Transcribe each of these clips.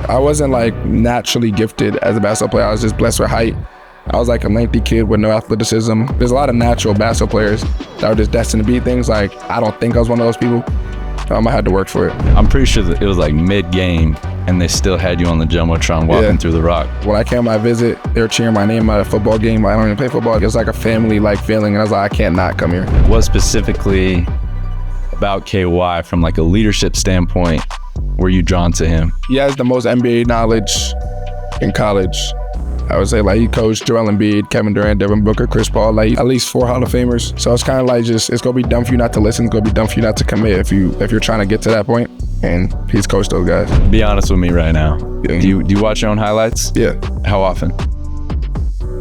I wasn't like naturally gifted as a basketball player. I was just blessed with height. I was like a lengthy kid with no athleticism. There's a lot of natural basketball players that were just destined to be things. Like, I don't think I was one of those people. I had to work for it. I'm pretty sure that it was like mid-game and they still had you on the Jumbotron walking through the rock. When I came on my visit, they were cheering my name at a football game. I don't even play football. It was like a family-like feeling, and I was like, I can't not come here. What specifically about KY from like a leadership standpoint were you drawn to him? He has the most NBA knowledge in college. I would say like he coached Joel Embiid, Kevin Durant, Devin Booker, Chris Paul, like at least 4 Hall of Famers. So it's kind of like just, it's gonna be dumb for you not to listen. It's gonna be dumb for you not to commit if you're trying to get to that point. And he's coached those guys. Be honest with me right now. Yeah. Do you watch your own highlights? Yeah. How often?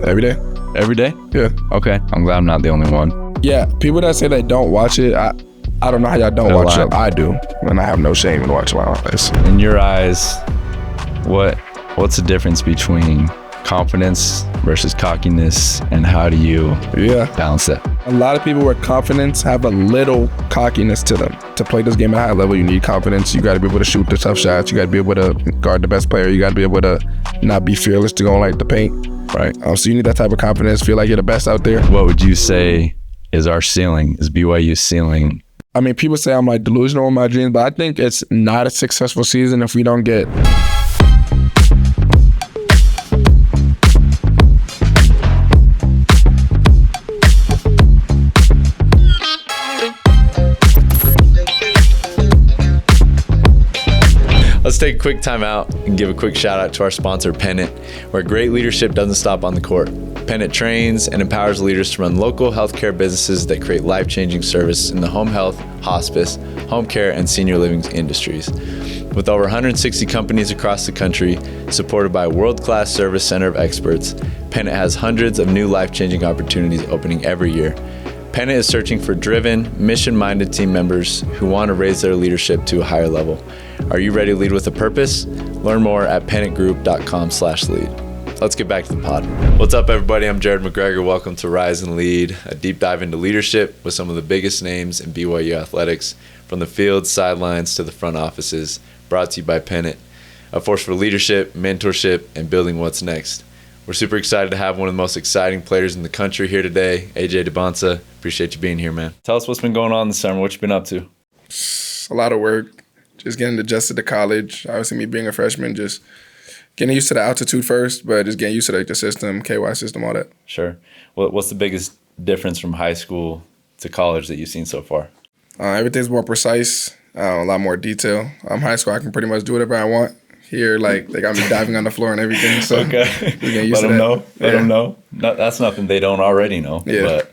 Every day. Every day? Yeah. Okay. I'm glad I'm not the only one. Yeah. People that say they don't watch it, I don't know how y'all don't watch it. I do, and I have no shame in watching my highlights. In your eyes, what's the difference between confidence versus cockiness, and how do you balance that? A lot of people with confidence have a little cockiness to them. To play this game at a high level, you need confidence. You got to be able to shoot the tough shots. You got to be able to guard the best player. You got to be able to not be fearless to go in like the paint. Right. So you need that type of confidence. Feel like you're the best out there. What would you say is our ceiling? Is BYU's ceiling? I mean, people say I'm like delusional in my dreams, but I think it's not a successful season if we don't get. Let's take a quick time out and give a quick shout out to our sponsor, Pennant, where great leadership doesn't stop on the court. Pennant trains and empowers leaders to run local healthcare businesses that create life-changing service in the home health, hospice, home care, and senior living industries. With over 160 companies across the country, supported by a world-class service center of experts, Pennant has hundreds of new life-changing opportunities opening every year. Pennant is searching for driven, mission-minded team members who want to raise their leadership to a higher level. Are you ready to lead with a purpose? Learn more at pennantgroup.com/lead. Let's get back to the pod. What's up, everybody? I'm Jared McGregor. Welcome to Rise and Lead, a deep dive into leadership with some of the biggest names in BYU athletics, from the field, sidelines, to the front offices, brought to you by Pennant, a force for leadership, mentorship, and building what's next. We're super excited to have one of the most exciting players in the country here today, AJ Dybantsa. Appreciate you being here, man. Tell us what's been going on this summer. What you been up to? A lot of work. Just getting adjusted to college. Obviously, me being a freshman, just getting used to the altitude first, but just getting used to like the system, KY system, all that. Sure. What's the biggest difference from high school to college that you've seen so far? Everything's more precise, a lot more detail. High school, I can pretty much do whatever I want. Here, like they got me diving on the floor and everything. So okay. Let them know. Let them know. That's nothing they don't already know. Yeah.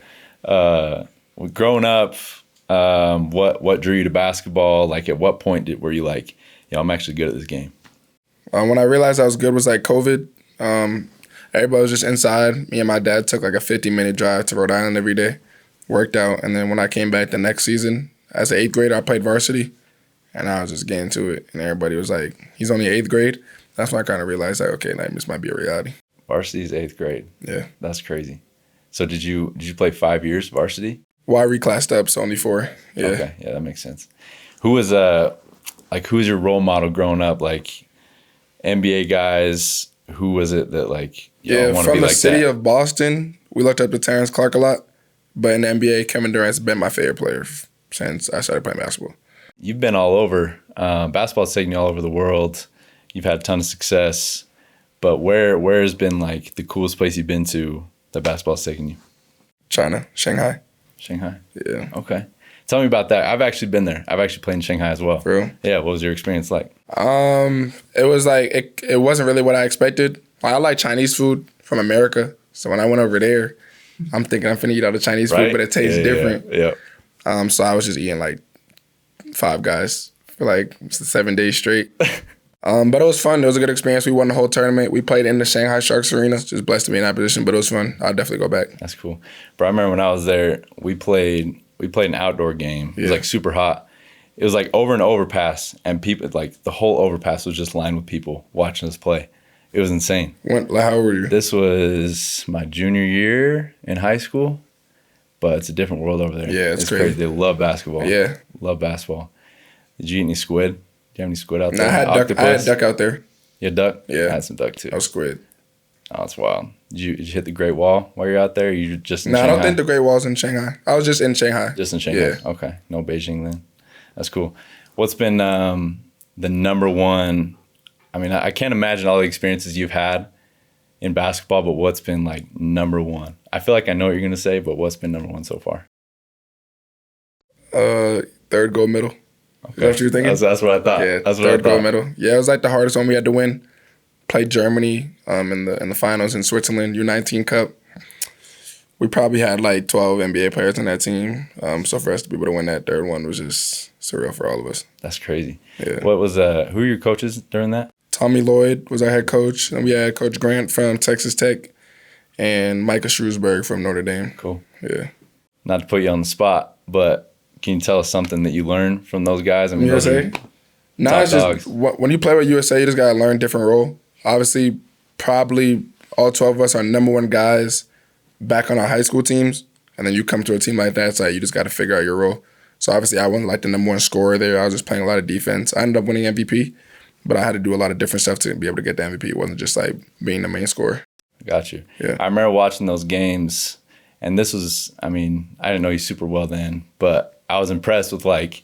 But growing up, what drew you to basketball? Like, at what point were you like, I'm actually good at this game? When I realized I was good was like COVID. Everybody was just inside. Me and my dad took like a 50-minute drive to Rhode Island every day, worked out, and then when I came back the next season, as an 8th grader, I played varsity. And I was just getting to it, and everybody was like, he's only 8th grade. That's when I kind of realized, like, okay, like, this might be a reality. Varsity's 8th grade. Yeah. That's crazy. So did you play 5 years varsity? Well, I reclassed up, so only 4. Yeah. Okay, yeah, that makes sense. Who was who's your role model growing up? Like, NBA guys, who was it that like you want to be like that? From the city of Boston, we looked up to Terrence Clarke a lot. But in the NBA, Kevin Durant's been my favorite player since I started playing basketball. You've been all over. Basketball's taken you all over the world. You've had a ton of success. But where has been like the coolest place you've been to that basketball's taken you? China, Shanghai. Shanghai? Yeah. Okay. Tell me about that. I've actually been there. I've actually played in Shanghai as well. For real? Yeah. What was your experience like? It was like, it wasn't really what I expected. I like Chinese food from America. So when I went over there, I'm thinking I'm finna eat all the Chinese food, but it tastes different. Yeah. So I was just eating like Five Guys for like 7 days straight. But it was fun. It was a good experience. We won the whole tournament. We played in the Shanghai Sharks Arena. Just blessed to be in that position, but it was fun. I'll definitely go back. That's cool. Bro, I remember when I was there, we played an outdoor game. It was like super hot. It was like over an overpass, and people, like the whole overpass was just lined with people watching us play. It was insane. How old were you? This was my junior year in high school, but it's a different world over there. Yeah, it's crazy. They love basketball. Yeah. Love basketball. Did you eat any squid? Do you have any squid out there? I had duck out there. You had duck? Yeah. I had some duck too. I was squid. Oh, that's wild. Did you hit the Great Wall while you're out there? Or you just in No, Shanghai? I don't think the Great Wall's in Shanghai. I was just in Shanghai. Just in Shanghai? Yeah. Okay. No Beijing then. That's cool. What's been the number one, I mean, I can't imagine all the experiences you've had in basketball, but what's been like number one? I feel like I know what you're going to say, but what's been number one so far? Third gold medal. Okay. Is that what you're thinking? That's what I thought. Yeah, that's what third I thought. gold medal. Yeah, it was like the hardest one we had to win. Played Germany in the finals in Switzerland, U19 Cup. We probably had like 12 NBA players on that team. So for us to be able to win that third one was just surreal for all of us. That's crazy. Yeah. What was who were your coaches during that? Tommy Lloyd was our head coach, and we had Coach Grant from Texas Tech and Micah Shrewsbury from Notre Dame. Cool. Yeah. Not to put you on the spot, but can you tell us something that you learned from those guys? I mean, USA? No, it's just when you play with USA, you just got to learn a different role. Obviously, probably all 12 of us are number one guys back on our high school teams, and then you come to a team like that, it's like you just got to figure out your role. So obviously, I wasn't like the number one scorer there. I was just playing a lot of defense. I ended up winning MVP, but I had to do a lot of different stuff to be able to get the MVP. It wasn't just like being the main scorer. Got you. Yeah. I remember watching those games, and this was, I mean, I didn't know you super well then, but I was impressed with like,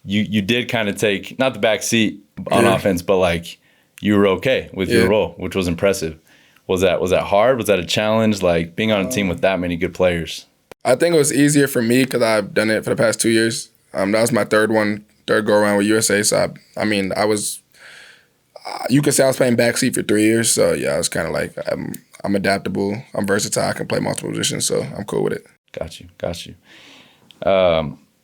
you did kind of take, not the back seat on offense, but like you were okay with your role, which was impressive. Was that hard? Was that a challenge, like being on a team with that many good players? I think it was easier for me because I've done it for the past 2 years. That was my third go around with USA. So I was, you could say I was playing backseat for 3 years. So yeah, I was kind of like, I'm adaptable. I'm versatile. I can play multiple positions. So I'm cool with it. Got you.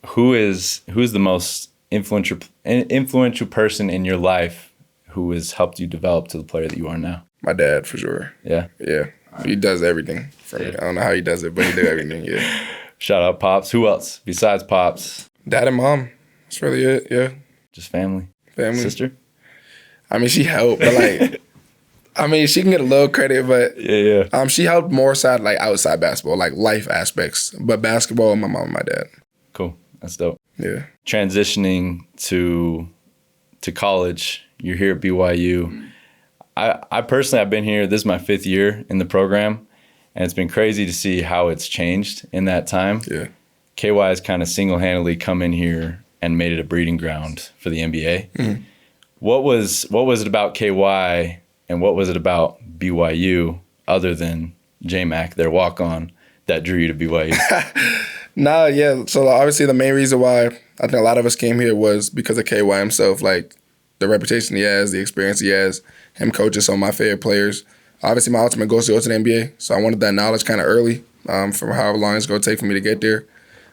Who's the most influential person in your life who has helped you develop to the player that you are now? My dad, for sure. Yeah? Yeah. He does everything for me. I don't know how he does it, but he does everything, yeah. Shout out Pops. Who else besides Pops? Dad and Mom. That's really it, yeah. Just family? Family. Sister? I mean, she helped, but like, I mean, she can get a little credit, but Yeah. she helped more side, like outside basketball, like life aspects. But basketball, my mom and my dad. Cool. That's dope. Yeah. Transitioning to college, you're here at BYU. I personally, I've been here, this is my 5th year in the program, and it's been crazy to see how it's changed in that time. Yeah. KY has kind of single-handedly come in here and made it a breeding ground for the NBA. Mm-hmm. What was it about KY and what was it about BYU other than J-Mac, their walk-on, that drew you to BYU? So obviously the main reason why I think a lot of us came here was because of KY himself, like the reputation he has, the experience he has, him coaching some of my favorite players. Obviously my ultimate goal is to go to the NBA, so I wanted that knowledge kind of early from however long it's going to take for me to get there.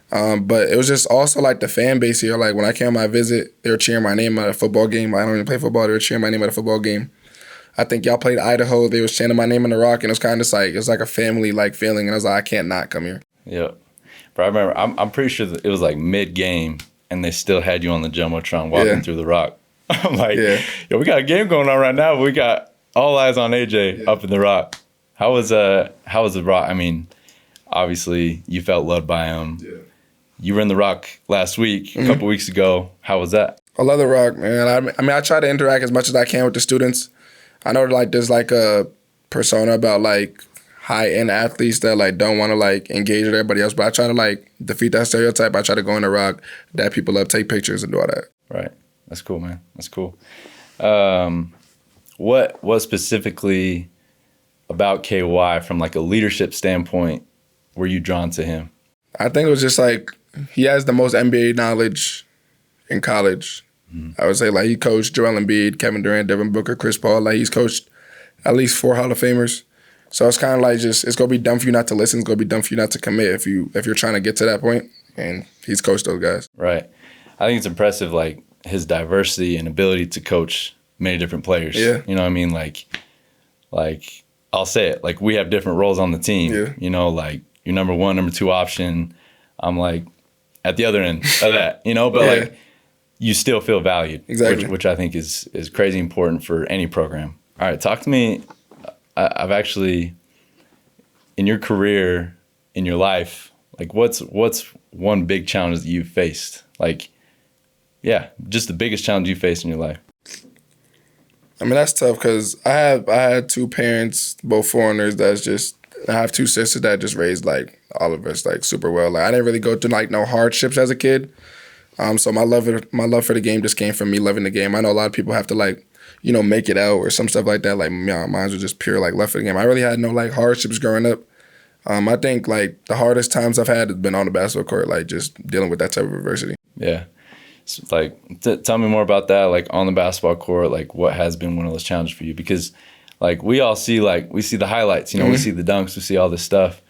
But it was just also like the fan base here. Like when I came on my visit, they were cheering my name at a football game. I don't even play football. They were cheering my name at a football game. I think y'all played Idaho. They was chanting my name in the rock, and it was kind of just like, it was like a family like feeling. And I was like, I can't not come here. Yeah. But I remember, I'm pretty sure that it was like mid-game, and they still had you on the Jumbotron walking through the rock. I'm like, yo, we got a game going on right now, but we got all eyes on AJ up in the rock. How was the rock? I mean, obviously you felt loved by him. Yeah. You were in the rock last week, a couple weeks ago. How was that? I love the rock, man. I mean, I try to interact as much as I can with the students. I know like there's like a persona about like high-end athletes that like don't want to like engage with everybody else, but I try to like defeat that stereotype. I try to go in the rock, dap people up, take pictures, and do all that. Right. That's cool, man. That's cool. What specifically about KY from like a leadership standpoint were you drawn to him? I think it was just like he has the most NBA knowledge in college. Mm-hmm. I would say like he coached Joel Embiid, Kevin Durant, Devin Booker, Chris Paul. Like he's coached at least 4 Hall of Famers. So it's kind of like just it's gonna be dumb for you not to listen. It's gonna be dumb for you not to commit if you're trying to get to that point. And he's coached those guys. Right. I think it's impressive, like his diversity and ability to coach many different players. Yeah. You know what I mean? Like I'll say it. Like we have different roles on the team. Yeah. You know, like you're number 1, number 2 option. I'm like at the other end of that. You know, but like you still feel valued. Exactly. Which I think is crazy important for any program. All right, talk to me. I've actually, in your career, in your life, like what's one big challenge that you've faced? Like, yeah, just the biggest challenge you faced in your life. I mean, that's tough because I had two parents, both foreigners. I have two sisters that just raised like all of us like super well. Like I didn't really go through like no hardships as a kid. So my love for the game just came from me loving the game. I know a lot of people have to like, make it out or some stuff like that. Like mine was just pure like love for the game. I really had no like hardships growing up. I think like the hardest times I've had has been on the basketball court, like just dealing with that type of adversity. Yeah. So, like, tell me more about that, like on the basketball court, like what has been one of those challenges for you? Because like we all see, like we see the highlights, we see the dunks, we see all this stuff,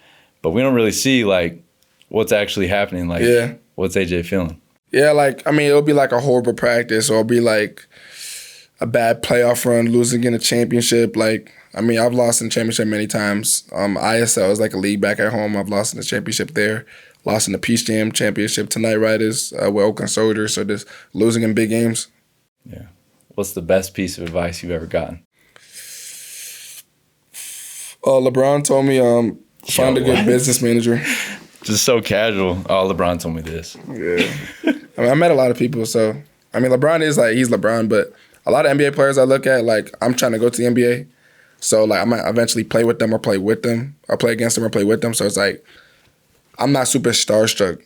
but we don't really see like what's actually happening. Like, what's AJ feeling? Yeah, like, I mean, it'll be like a horrible practice or it'll be like a bad playoff run, losing in a championship. Like, I mean, I've lost in the championship many times. ISL is like a league back at home. I've lost in the championship there. Lost in the Peace Jam championship to Night Riders with Oakland Soldiers. So just losing in big games. Yeah. What's the best piece of advice you've ever gotten? LeBron told me find a good business manager. Just so casual. Oh, LeBron told me this. Yeah. I mean, I met a lot of people. So, I mean, LeBron is like, he's LeBron, but a lot of NBA players I look at, like, I'm trying to go to the NBA. So, like, I might eventually play with them or play with them or play against them or play with them. So, it's like, I'm not super starstruck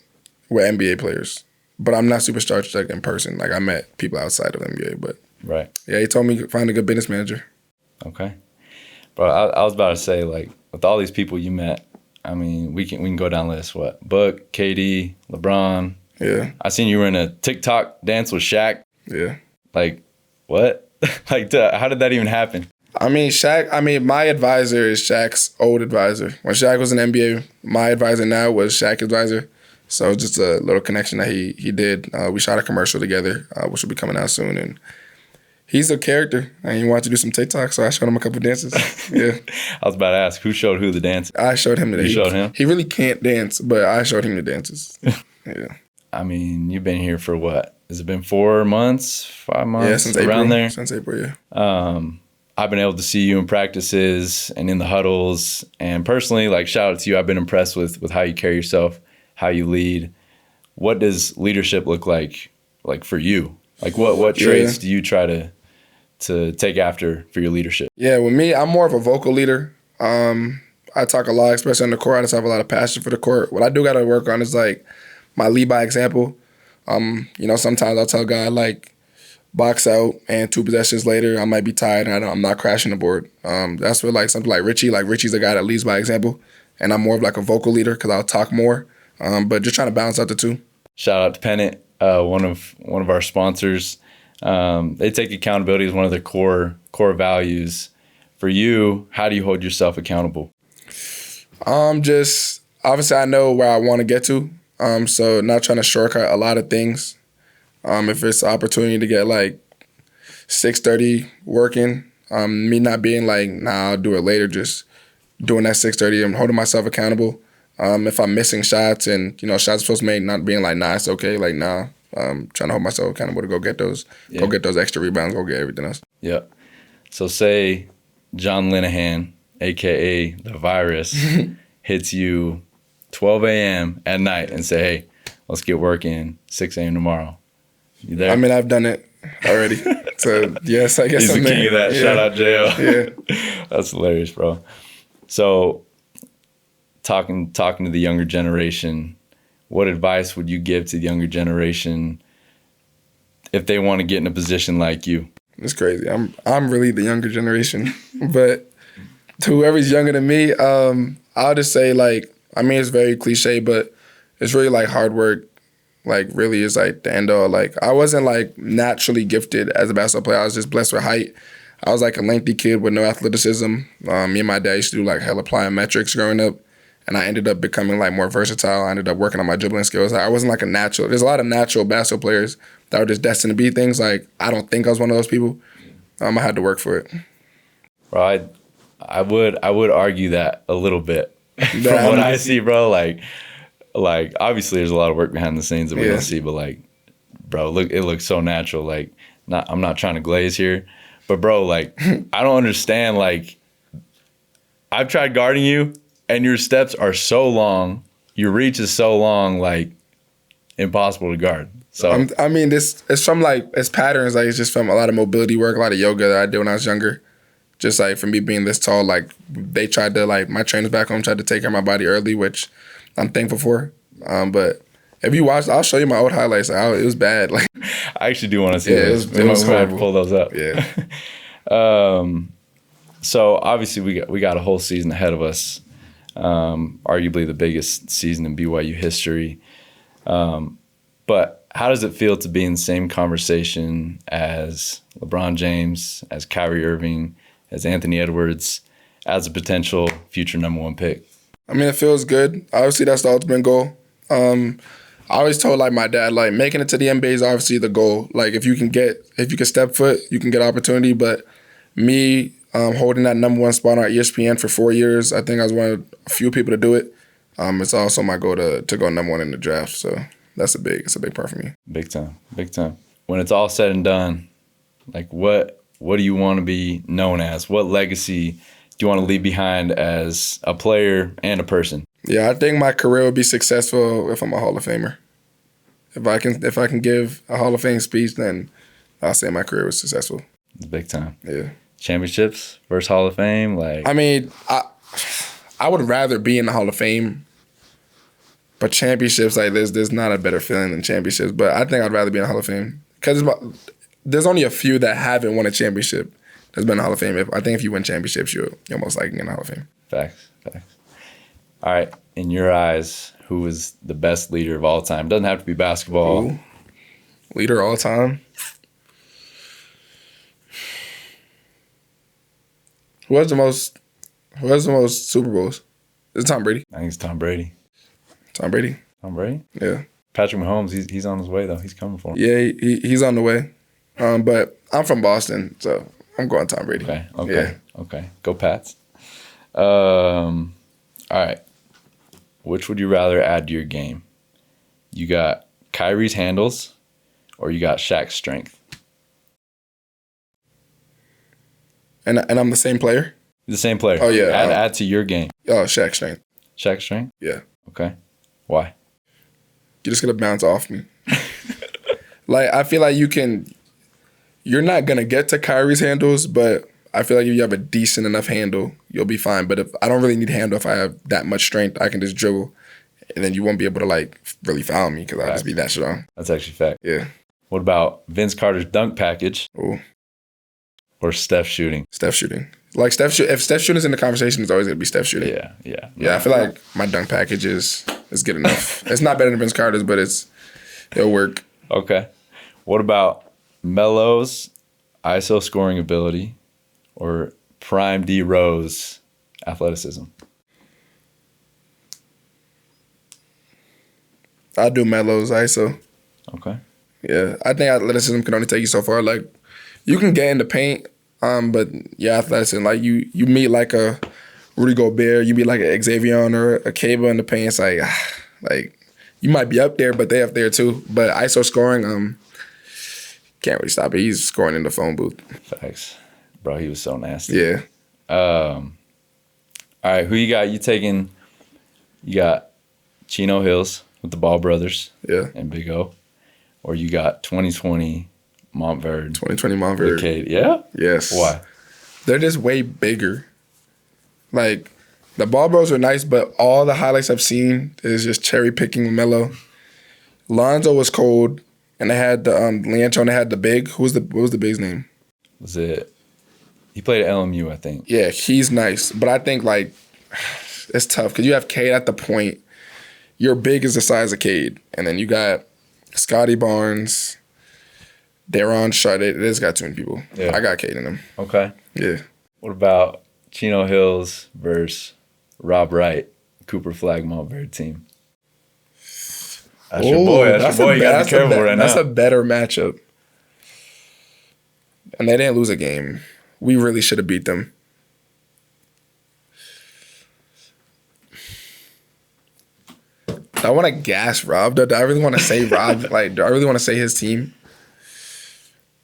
with NBA players, but I'm not super starstruck in person. Like, I met people outside of the NBA, but right. Yeah, he told me to find a good business manager. Okay. Bro, I was about to say, like, with all these people you met, I mean, we can go down the list. What? Book, KD, LeBron. Yeah. I seen you were in a TikTok dance with Shaq. Yeah. Like, what? Like, how did that even happen? I mean, my advisor is Shaq's old advisor. When Shaq was in the NBA, my advisor now was Shaq's advisor. So just a little connection that he did. We shot a commercial together, which will be coming out soon. And he's a character, and he wanted to do some TikTok, so I showed him a couple dances. Yeah. I was about to ask, who showed who the dance? I showed him the dance. You showed him? He really can't dance, but I showed him the dances. Yeah. I mean, you've been here for what? Has it been 4 months, 5 months? Yeah, since around April. there. Since April, yeah. I've been able to see you in practices and in the huddles. And personally, like, shout out to you. I've been impressed with how you carry yourself, how you lead. What does leadership look like for you? Like, what traits do you try to take after for your leadership? Yeah, with me, I'm more of a vocal leader. I talk a lot, especially on the court. I just have a lot of passion for the court. What I do got to work on is, like, my lead by example. Sometimes I'll tell a guy, like, box out, and 2 possessions later, I might be tired, and I'm not crashing the board. That's where, like, something like Richie. Like, Richie's a guy that leads by example, and I'm more of, like, a vocal leader because I'll talk more. But just trying to balance out the two. Shout out to Pennant, one of our sponsors. They take accountability as one of their core values. For you, how do you hold yourself accountable? Just obviously I know where I want to get to. So not trying to shortcut a lot of things. If it's an opportunity to get like 6:30 working, me not being like, nah, I'll do it later, just doing that 6:30 and holding myself accountable. If I'm missing shots and, shots supposed to make, not being like, nah, it's okay. Like, nah, trying to hold myself accountable to go get those extra rebounds, go get everything else. Yeah. So say John Linehan, a.k.a. The Virus, hits you 12 a.m. at night and say, hey, let's get working 6 a.m. tomorrow. You there? I mean, I've done it already. So, yes, I guess He's I'm the king of that. Yeah. Shout out, J.O. Yeah. That's hilarious, bro. So, talking to the younger generation, what advice would you give to the younger generation if they want to get in a position like you? It's crazy. I'm really the younger generation. But to whoever's younger than me, I'll just say, like, I mean, it's very cliche, but it's really like hard work, like, really is like the end all. Like, I wasn't like naturally gifted as a basketball player. I was just blessed with height. I was like a lengthy kid with no athleticism. Me and my dad used to do like hella plyometrics growing up, and I ended up becoming like more versatile. I ended up working on my dribbling skills. I wasn't like a natural. There's a lot of natural basketball players that were just destined to be things. Like, I don't think I was one of those people. I had to work for it. Bro, I would argue that a little bit. From what I see, bro, like obviously there's a lot of work behind the scenes that we don't see, but like, bro, look, it looks so natural. Like, I'm not trying to glaze here, but bro, like, I don't understand. Like, I've tried guarding you, and your steps are so long, your reach is so long, like, impossible to guard. So I mean, it's from like it's patterns. Like it's just from a lot of mobility work, a lot of yoga that I did when I was younger. Just like from me being this tall, like they tried to like my trainers back home tried to take care of my body early, which I'm thankful for. But if you watch, I'll show you my old highlights. It was bad. Like I actually do want to see those. It was we might have to horrible. pull those up. Yeah. So obviously we got a whole season ahead of us. Arguably the biggest season in BYU history. But how does it feel to be in the same conversation as LeBron James, as Kyrie Irving, as Anthony Edwards, as a potential future number 1 pick? I mean, it feels good. Obviously, that's the ultimate goal. I always told like my dad, like making it to the NBA is obviously the goal. Like if you can step foot, you can get opportunity. But me holding that number 1 spot on ESPN for 4 years, I think I was one of a few people to do it. It's also my goal to go number 1 in the draft. So it's a big part for me. Big time. When it's all said and done, like what do you want to be known as? What legacy do you want to leave behind as a player and a person? Yeah, I think my career will be successful if I'm a Hall of Famer. If I can give a Hall of Fame speech, then I'll say my career was successful. It's big time. Yeah. Championships versus Hall of Fame, like I mean, I would rather be in the Hall of Fame, but championships like there's not a better feeling than championships. But I think I'd rather be in the Hall of Fame because there's only a few that haven't won a championship that's been in the Hall of Fame. I think if you win championships, you're most likely in the Hall of Fame. Facts. All right, in your eyes, who is the best leader of all time? Doesn't have to be basketball. Ooh. Leader all time. Who has the most Super Bowls? Is it Tom Brady? I think it's Tom Brady. Tom Brady? Tom Brady? Yeah. Patrick Mahomes, he's on his way, though. He's coming for him. Yeah, he's on the way. But I'm from Boston, so I'm going Tom Brady. Okay. Go Pats. All right. Which would you rather add to your game? You got Kyrie's handles or you got Shaq's strength? And I'm the same player? The same player. Oh, yeah. Add to your game. Oh, Shaq's strength. Shaq's strength? Yeah. Okay. Why? You're just going to bounce off me. Like, I feel like you're not going to get to Kyrie's handles, but I feel like if you have a decent enough handle, you'll be fine. But if I don't really need handle, if I have that much strength, I can just dribble, and then you won't be able to, like, really foul me because I'll just be that strong. That's actually fact. Yeah. What about Vince Carter's dunk package? Ooh. Or Steph shooting? Steph shooting. Like, if Steph shooting's in the conversation, it's always going to be Steph shooting. Yeah. Yeah, I feel like my dunk package is good enough. It's not better than Vince Carter's, but it'll work. Okay. What about Melo's ISO scoring ability or Prime D Rose athleticism? I do Melo's ISO. Okay. Yeah, I think athleticism can only take you so far. Like, you can get in the paint, but yeah, athleticism. Like you meet like a Rudy Gobert, you meet like a Xavier or a Cable in the paint. It's like you might be up there, but they up there too. But ISO scoring, can't really stop it. He's scoring in the phone booth. Facts, bro. He was so nasty. Yeah. All right, who you got? You got Chino Hills with the Ball Brothers. Yeah. And Big O, or you got 2020 Montverde. 2020 Montverde. Cade. Yeah? Yes. Why? They're just way bigger. Like, the Ball Bros are nice, but all the highlights I've seen is just cherry picking Melo. Lonzo was cold, and they had the Leandro, and they had the big. What was the big's name? Was it? He played at LMU, I think. Yeah, he's nice, but I think like it's tough because you have Cade at the point. Your big is the size of Cade, and then you got Scotty Barnes, Deron Sharp. They just got too many people. Yeah. I got Cade in them. Okay. Yeah. What about Chino Hills versus Rob Wright, Cooper Flag Montverde team? That's your boy. That's your boy. You got to be careful right now. That's a better matchup. And they didn't lose a game. We really should have beat them. I want to gas Rob. Do I really want to say Rob? Like, do I really want to say his team?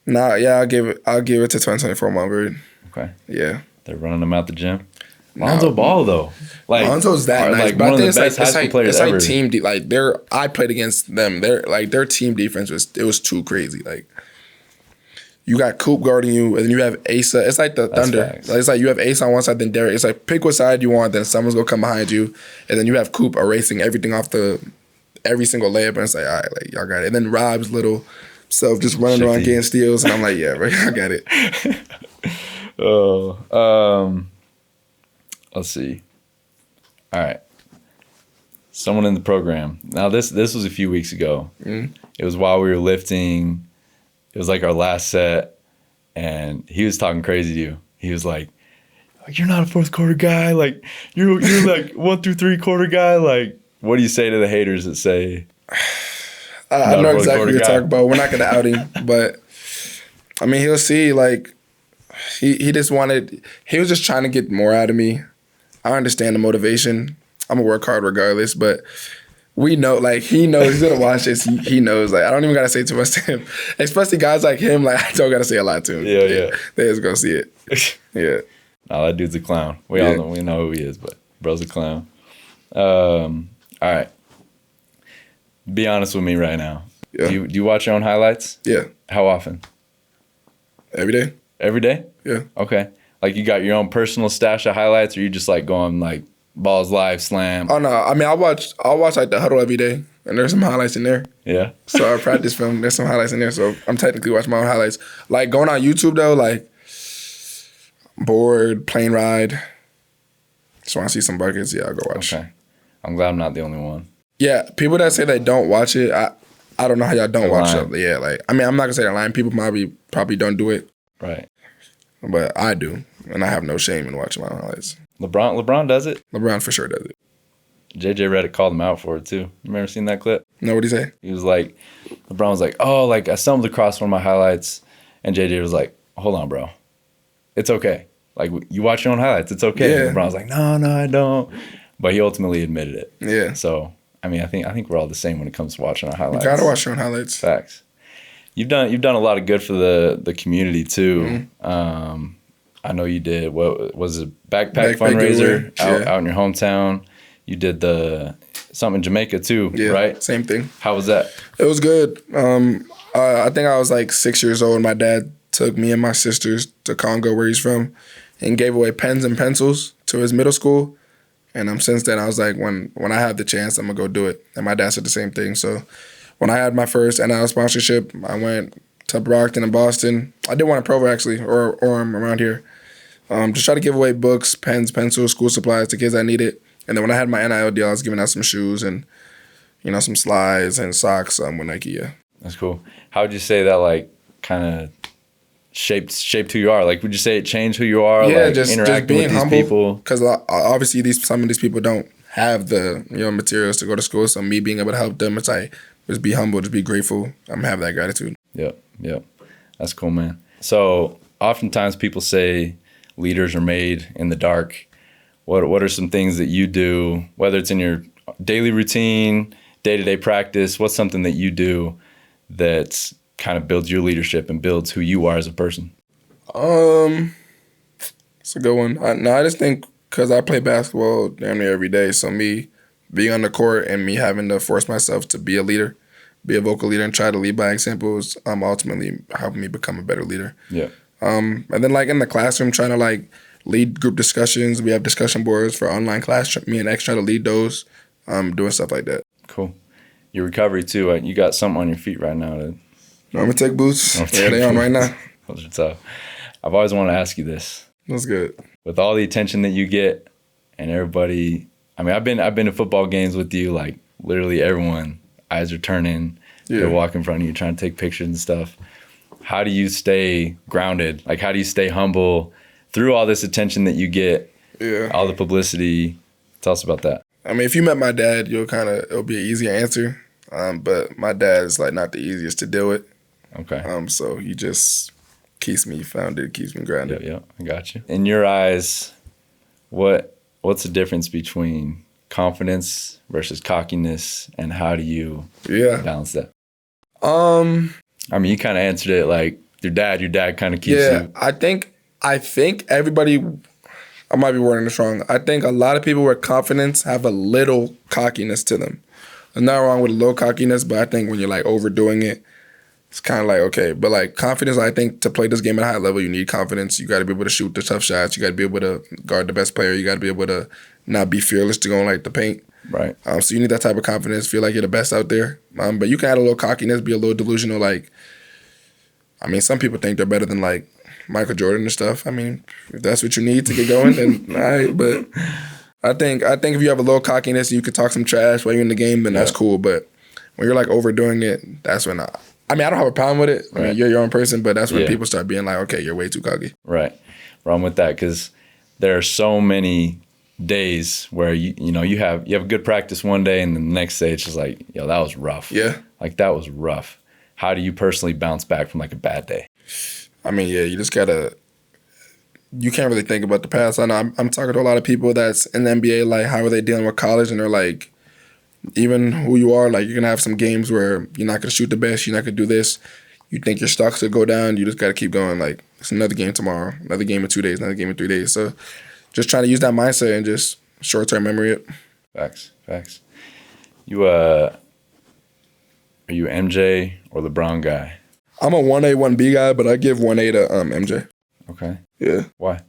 Nah, yeah, I'll give it to 2024 Montverde. Okay. Yeah. They're running them out the gym? Lonzo Ball though. Like Lonzo's that nice, like but one I of think the best high school players ever. Like team like I played against them. Their team defense was too crazy. Like you got Coop guarding you, and then you have Asa. It's like the Thunder. Facts. It's like you have Asa on one side, then Derek. It's like pick what side you want, then someone's gonna come behind you, and then you have Coop erasing everything off every single layup, and it's like, all right, like y'all got it. And then Rob's little self just running around getting steals, and I'm like, yeah, right, I got it. Let's see. All right. Someone in the program. Now this was a few weeks ago. Mm-hmm. It was while we were lifting. It was like our last set, and he was talking crazy to you. He was like, "You're not a fourth quarter guy. Like you're like 1 through 3 quarter guy. Like, what do you say to the haters that say?" I know exactly what you're talking about. We're not gonna out him, but I mean, he'll see. Like he just wanted. He was just trying to get more out of me. I understand the motivation. I'm gonna work hard regardless, but we know, like, he knows, he's gonna watch this. He knows, like, I don't even gotta say too much to him. Especially guys like him, like, I don't gotta say a lot to him. Yeah. They just gonna see it. Yeah. No, that dude's a clown. We all know who he is, but bro's a clown. All right. Be honest with me right now. Yeah. Do you watch your own highlights? Yeah. How often? Every day. Every day? Yeah. Okay. Like, you got your own personal stash of highlights, or you just like going like balls live, slam? Oh no, I mean I'll watch like the huddle every day, and there's some highlights in there. Yeah. So our practice film, there's some highlights in there. So I'm technically watching my own highlights. Like going on YouTube though, like bored, plane ride. Just want to see some buckets. Yeah, I'll go watch. Okay. I'm glad I'm not the only one. Yeah, people that say they don't watch it, I don't know how y'all don't watch it. Yeah, like I mean I'm not gonna say they're lying. People probably don't do it. Right. But I do, and I have no shame in watching my own highlights. LeBron does it? LeBron for sure does it. JJ Redick called him out for it too. You remember seeing that clip? No, what'd he say? He was like, LeBron was like, oh, like I stumbled across one of my highlights, and JJ was like, hold on, bro, it's okay. Like you watch your own highlights, it's okay. Yeah. LeBron was like, no, I don't. But he ultimately admitted it. Yeah. So I mean, I think we're all the same when it comes to watching our highlights. You gotta watch your own highlights. Facts. You've done a lot of good for the community too. Mm-hmm. I know you did, what was it, backpack fundraiser out in your hometown. You did something in Jamaica too, right? Same thing. How was that? It was good. I think I was like 6 years old. My dad took me and my sisters to Congo, where he's from, and gave away pens and pencils to his middle school. And since then, I was like, when I have the chance, I'm gonna go do it. And my dad said the same thing. So when I had my first NIL sponsorship, I went to Brockton and Boston. I did one in Provo actually, or around here. Just try to give away books, pens, pencils, school supplies to kids that need it. And then when I had my NIL deal, I was giving out some shoes and, some slides and socks with Nike. Yeah. That's cool. How would you say that like kind of shaped who you are? Like, would you say it changed who you are? Yeah, like, just interacting being with these humble, people. because obviously some of these people don't have the materials to go to school. So me being able to help them, it's like just be humble, just be grateful. Have that gratitude. Yep. That's cool, man. So oftentimes people say leaders are made in the dark. What are some things that you do, whether it's in your daily routine, day-to-day practice? What's something that you do that kind of builds your leadership and builds who you are as a person? It's a good one. I just think because I play basketball damn near every day, so me being on the court and me having to force myself to be a leader, be a vocal leader, and try to lead by examples, ultimately helping me become a better leader. Yeah. And then like in the classroom, trying to like lead group discussions. We have discussion boards for online class. Me and X try to lead those, doing stuff like that. Cool. Your recovery too. You got something on your feet right now. I'm gonna take boots. Yeah, they on right now. Those are tough. I've always wanted to ask you this. That's good. With all the attention that you get and everybody, I mean, I've been to football games with you. Like literally everyone, eyes are turning. Yeah. They're walking in front of you, trying to take pictures and stuff. How do you stay grounded? Like, how do you stay humble through all this attention that you get? Yeah. All the publicity. Tell us about that. I mean, if you met my dad, it'll be an easier answer. But my dad's like not the easiest to deal with. Okay. So he just keeps me founded, keeps me grounded. Yeah, I got you. In your eyes, what's the difference between confidence versus cockiness, and how do you balance that? I mean, you kind of answered it like your dad kind of keeps you. I think everybody, I might be wording this wrong. I think a lot of people with confidence have a little cockiness to them. There's nothing wrong with a little cockiness, but I think when you're like overdoing it, it's kind of like, okay. But like confidence, I think to play this game at a high level, you need confidence. You got to be able to shoot the tough shots. You got to be able to guard the best player. You got to be able to not be fearless to go in like the paint. Right. So you need that type of confidence, feel like you're the best out there. But you can add a little cockiness, be a little delusional. Like, I mean, some people think they're better than like Michael Jordan and stuff. I mean, if that's what you need to get going, then all right. But I think if you have a little cockiness, you could talk some trash while you're in the game, then that's cool. But when you're like overdoing it, that's when I mean, I don't have a problem with it. Right. I mean, you're your own person, but that's when people start being like, okay, you're way too cocky. Right. Wrong with that, because there are so many days where you have a good practice one day and the next day it's just like, yo, that was rough. Yeah. Like that was rough. How do you personally bounce back from like a bad day? I mean, yeah, you just gotta. You can't really think about the past. I know I'm talking to a lot of people that's in the NBA. Like, how are they dealing with college? And they're like, even who you are, like you're gonna have some games where you're not gonna shoot the best. You're not gonna do this. You think your stocks will go down. You just gotta keep going. Like it's another game tomorrow, another game in 2 days, another game in 3 days. So, just trying to use that mindset and just short-term memory it. Facts. You are you MJ or LeBron guy? I'm a 1A, 1B guy, but I give 1A to MJ. Okay. Yeah. Why? I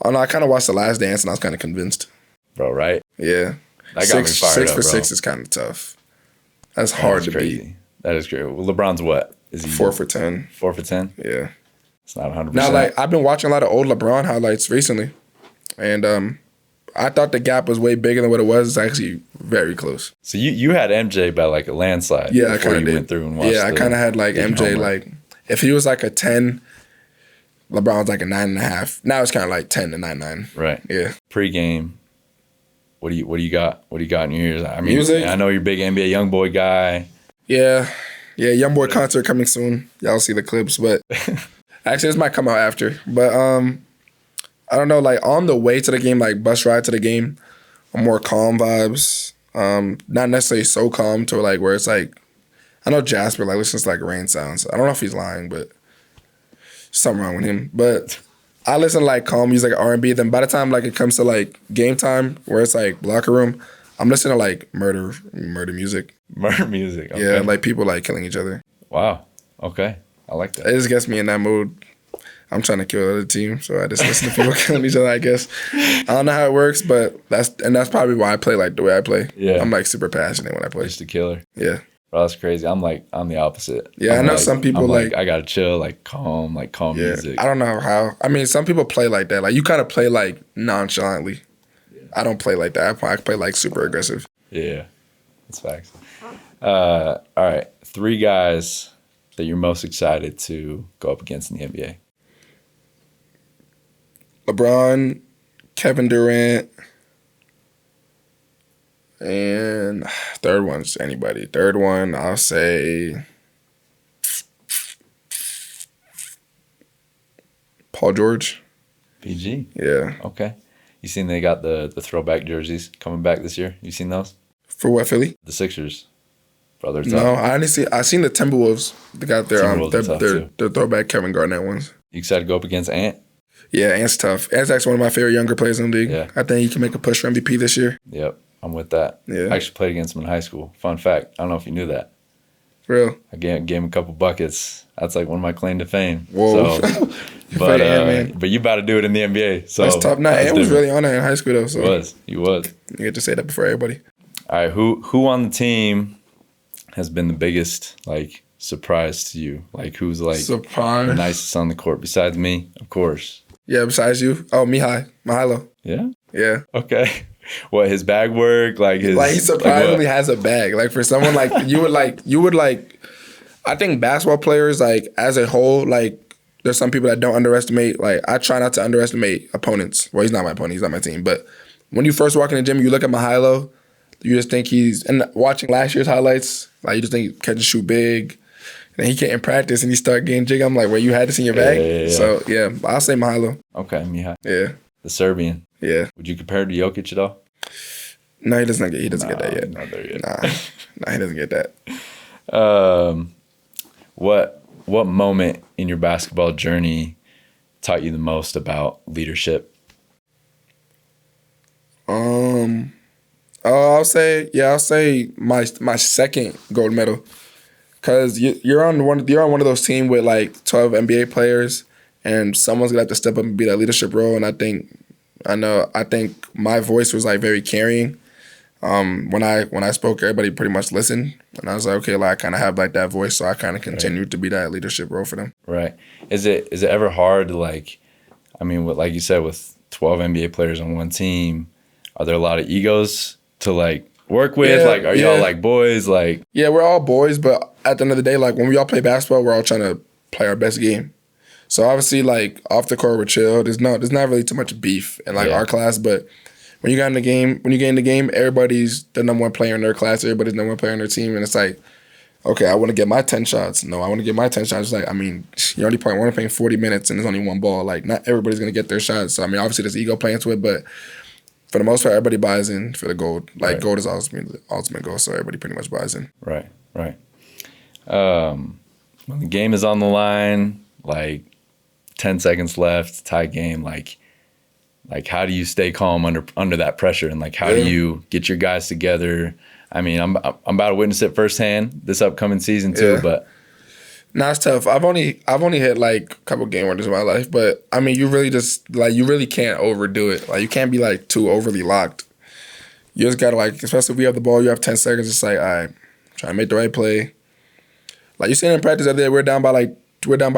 don't know. I kind of watched The Last Dance and I was kind of convinced. Bro, right? Yeah. That got me fired six up, for bro. 6 is kind of tough. That's hard to beat. That is crazy. Well, LeBron's what? Is he 4 for 10? 4 for 10? Yeah. It's not 100%. Now, like I've been watching a lot of old LeBron highlights recently, and I thought the gap was way bigger than what it was. It's actually very close. So you had MJ by like a landslide. Yeah, I before kind of you did. went through and watched. Yeah, I kind of had like MJ. homework. Like if he was like a 10, LeBron's like a 9.5. Now it's kind of like 10 to 9.9. Right. Yeah. Pre-game, what do you got? What do you got in your ears? I mean, Music? I know you're a big NBA YoungBoy guy. Yeah. YoungBoy concert coming soon. Y'all see the clips, but actually this might come out after. But I don't know. Like on the way to the game, like bus ride to the game, more calm vibes. Not necessarily so calm to like where it's like, I know Jasper like listens to like rain sounds. I don't know if he's lying, but something wrong with him. But I listen to like calm music, like R&B. Then by the time like it comes to like game time, where it's like locker room, I'm listening to like murder music. Murder music. Okay. Yeah, like people like killing each other. Wow. Okay. I like that. It just gets me in that mood. I'm trying to kill the other team, so I just listen to people killing each other, I guess. I don't know how it works, but that's probably why I play like the way I play. Yeah. I'm like super passionate when I play. Just a killer. Yeah. Bro, that's crazy. I'm the opposite. Yeah, I'm I know like, some people I'm like I gotta chill, like calm music. I don't know how. I mean, some people play like that. Like you kind of play like nonchalantly. Yeah. I don't play like that. I play like super aggressive. Yeah, that's facts. All right, 3 guys that you're most excited to go up against in the NBA. LeBron, Kevin Durant, and third one's anybody. Third one, I'll say Paul George. PG. Yeah. Okay. You seen they got the throwback jerseys coming back this year? You seen those? For what, Philly? The Sixers. Brother, No, I seen the Timberwolves. They got their throwback Kevin Garnett ones. You excited to go up against Ant? Yeah, Ant's tough. Ant's actually one of my favorite younger players in the league. Yeah. I think he can make a push for MVP this year. Yep, I'm with that. Yeah. I actually played against him in high school. Fun fact, I don't know if you knew that. For real? I gave him a couple buckets. That's like one of my claim to fame. Whoa. So, but you about to do it in the NBA. So that's tough. Nah, Ant was really on that in high school though. So He was. You get to say that before everybody. All right, who on the team has been the biggest like surprise to you? Like who's like surprise? The nicest on the court besides me, of course. Yeah, besides you. Oh, Mahalo. Yeah. Yeah. Okay. What, his bag work? Like he surprisingly has a bag. Like for someone like you would like I think basketball players like as a whole, like there's some people that don't underestimate. Like I try not to underestimate opponents. Well, he's not my opponent, he's not my team. But when you first walk in the gym, you look at Mahalo, you just think and watching last year's highlights, like you just think he catch and shoot big. And he can't in practice and he start getting jig. I'm like, well, you had this in your bag? Yeah. So, yeah, I'll say Mahalo. Okay, Miha. Yeah. The Serbian. Yeah. Would you compare to Jokic at all? No, he doesn't get that yet. Not there yet. Nah, he doesn't get that. What moment in your basketball journey taught you the most about leadership? I'll say my second gold medal, because you're on one of those teams with like 12 NBA players, and someone's gonna have to step up and be that leadership role. And I think my voice was like very carrying. When I spoke, everybody pretty much listened, and I was like, okay, like I kind of have like that voice, so I kind of continued to be that leadership role for them. Right. Is it ever hard to like, I mean, like you said, with 12 NBA players on one team, are there a lot of egos to like work with? Yeah, like, are y'all like boys? Like, yeah, we're all boys, but at the end of the day, like when we all play basketball, we're all trying to play our best game. So obviously, like off the court, we're chill. There's not really too much beef in like our class, but when you get in the game, everybody's the number one player in their class. Everybody's the number one player in their team, and it's like, okay, I want to get my 10 shots. No, I want to get my 10 shots. It's like, I mean, you're only playing 40 minutes, and there's only one ball. Like, not everybody's gonna get their shots. So I mean, obviously, there's ego playing to it, but for the most part, everybody buys in for the gold. Like, gold is the ultimate goal, so everybody pretty much buys in. Right. When the game is on the line, like 10 seconds left, tie game, like how do you stay calm under that pressure, and like how do you get your guys together? I mean, I'm about to witness it firsthand this upcoming season too, but nah, it's tough. I've only hit like a couple game winners in my life, but I mean, you really can't overdo it. Like, you can't be like too overly locked. You just gotta, like, especially if we have the ball, you have 10 seconds. It's like, all right, try to make the right play. Like you seen in practice the other day, we're down by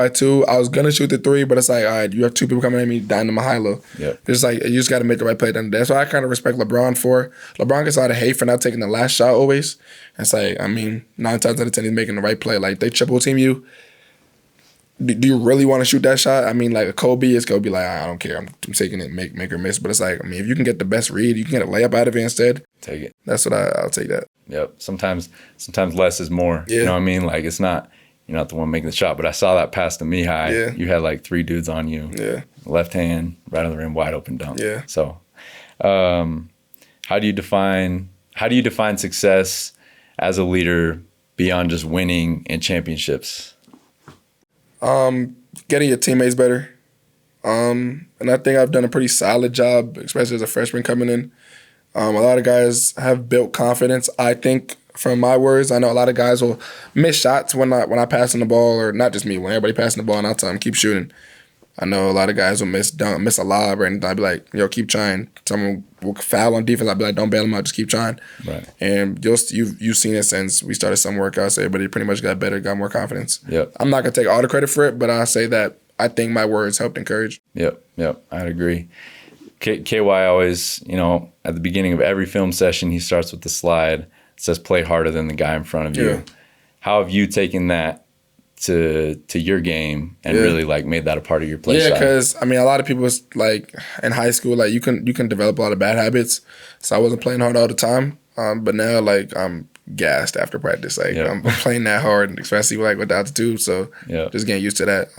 2. I was gonna shoot the 3, but it's like, all right, you have 2 people coming at me down to my high low. Yep. It's like, you just gotta make the right play. That's why I kind of respect LeBron for. LeBron gets a lot of hate for not taking the last shot always. It's like, I mean, 9 times out of 10 he's making the right play. Like, they triple team you. Do you really want to shoot that shot? I mean, like a Kobe, it's gonna be like, I don't care. I'm taking it, make or miss. But it's like, I mean, if you can get the best read, you can get a layup out of it instead. Take it. That's what I'll take that. Yep. Sometimes less is more. Yeah. You know what I mean? Like, it's not, you're not the one making the shot. But I saw that pass to Mihai. Yeah. You had like 3 dudes on you. Yeah. Left hand, right on the rim, wide open dunk. Yeah. So, how do you define success as a leader beyond just winning in championships? Getting your teammates better. And I think I've done a pretty solid job, especially as a freshman coming in. A lot of guys have built confidence. I think, from my words, I know a lot of guys will miss shots when I pass on the ball, or not just me, when everybody passing the ball, and I'll tell them, keep shooting. I know a lot of guys will miss a lob, and I'll be like, yo, keep trying. Someone will foul on defense, I'll be like, don't bail them out, just keep trying. Right. And you've seen it since we started some workouts. Everybody pretty much got better, got more confidence. Yep. I'm not going to take all the credit for it, but I say that I think my words helped encourage. Yep. I'd agree. KY always, at the beginning of every film session, he starts with the slide that says, play harder than the guy in front of you. Yeah. How have you taken that to your game and really like made that a part of your play style? Yeah, because I mean, a lot of people like in high school, like you can develop a lot of bad habits. So I wasn't playing hard all the time, but now like I'm gassed after practice. Like I'm playing that hard, especially like with the altitude. So just getting used to that.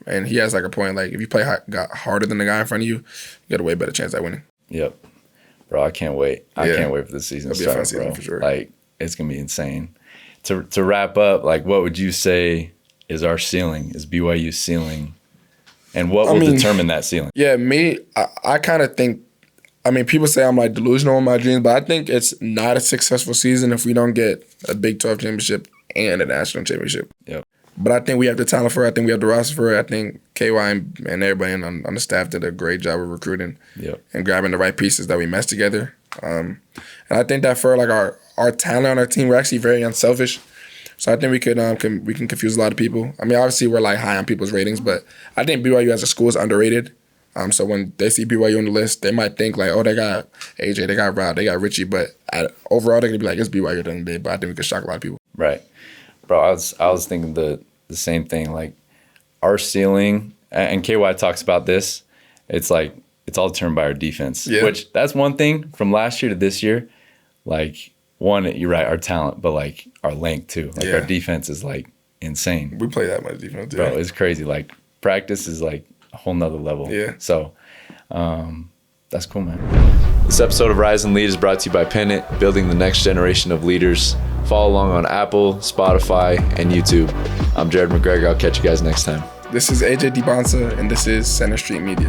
And he has like a point. Like if you play harder than the guy in front of you, you got a way better chance at winning. Yep, bro. I can't wait. I can't wait for this season to start, a fun season, bro. for sure. Like it's gonna be insane. To wrap up, like what would you say is our ceiling? Is BYU's ceiling? And what will determine that ceiling? Yeah, I kind of think, I mean, people say I'm like delusional in my dreams, but I think it's not a successful season if we don't get a Big 12 championship and a national championship. Yep. But I think we have the talent for it. I think we have the roster for it. I think KY and everybody on the staff did a great job of recruiting and grabbing the right pieces that we meshed together. And I think that for like our talent on our team, we're actually very unselfish. So I think we can confuse a lot of people. I mean, obviously we're like high on people's ratings, but I think BYU as a school is underrated. So when they see BYU on the list, they might think like, oh, they got AJ, they got Rob, they got Richie, but overall they're gonna be like, it's BYU at the end of the day. But I think we could shock a lot of people. Right, bro. I was thinking the same thing. Like our ceiling, and KY talks about this. It's like it's all determined by our defense. Yeah. Which that's one thing from last year to this year. Like one, you're right, our talent, but like our length too. Like our defense is like insane. We play that much defense, bro. It's crazy. Like practice is like a whole nother level. Yeah. So that's cool, man. This episode of Rise and Lead is brought to you by Pennant, building the next generation of leaders. Follow along on Apple, Spotify, and YouTube. I'm Jared McGregor. I'll catch you guys next time. This is AJ Dybantsa, and this is Center Street Media.